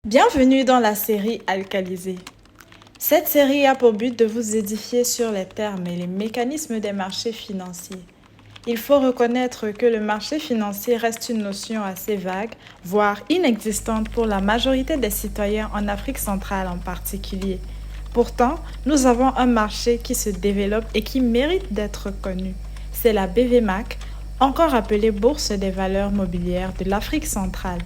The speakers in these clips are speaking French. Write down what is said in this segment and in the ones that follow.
Bienvenue dans la série Alcalisé. Cette série a pour but de vous édifier sur les termes et les mécanismes des marchés financiers. Il faut reconnaître que le marché financier reste une notion assez vague, voire inexistante pour la majorité des citoyens en Afrique centrale en particulier. Pourtant, nous avons un marché qui se développe et qui mérite d'être connu. C'est la BVMAC, encore appelée Bourse des valeurs mobilières de l'Afrique centrale.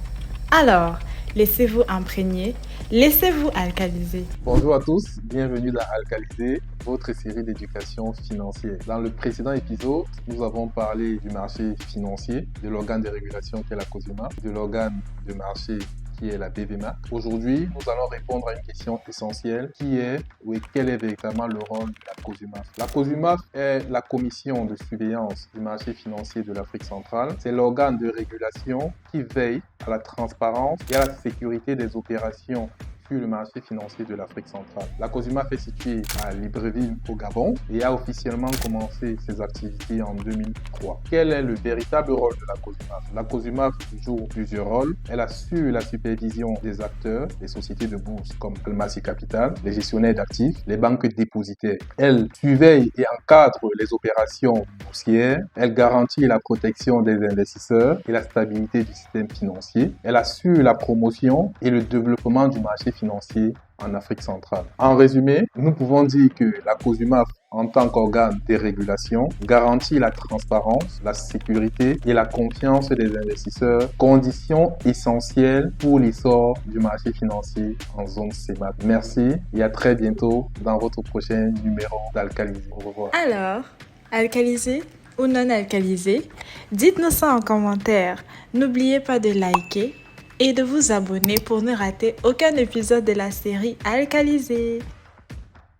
Alors, laissez-vous imprégner, laissez-vous alcaliser. Bonjour à tous, bienvenue dans Alcalisé, votre série d'éducation financière. Dans le précédent épisode, nous avons parlé du marché financier, de l'organe de régulation qui est la COSUMA, de l'organe de marché qui est la BVMAC. Aujourd'hui, nous allons répondre à une question essentielle qui est quel est véritablement le rôle de la COSUMAF. La COSUMAF est la commission de surveillance du marché financier de l'Afrique centrale. C'est l'organe de régulation qui veille à la transparence et à la sécurité des opérations sur le marché financier de l'Afrique centrale. La COSUMAF est située à Libreville au Gabon et a officiellement commencé ses activités en 2003. Quel est le véritable rôle de la COSUMAF? La COSUMAF joue plusieurs rôles. Elle assure la supervision des acteurs, les sociétés de bourse comme Almasi Capital, les gestionnaires d'actifs, les banques dépositaires. Elle surveille et encadre les opérations boursières. Elle garantit la protection des investisseurs et la stabilité du système financier. Elle assure la promotion et le développement du marché financier en Afrique centrale. En résumé, nous pouvons dire que la COSUMAF, en tant qu'organe de régulation, garantit la transparence, la sécurité et la confiance des investisseurs, conditions essentielles pour l'essor du marché financier en zone CEMAC. Merci et à très bientôt dans votre prochain numéro d'Alcalisé. Au revoir. Alors, alcalisé ou non alcalisé? Dites-nous ça en commentaire. N'oubliez pas de liker et de vous abonner pour ne rater aucun épisode de la série Alcalisé.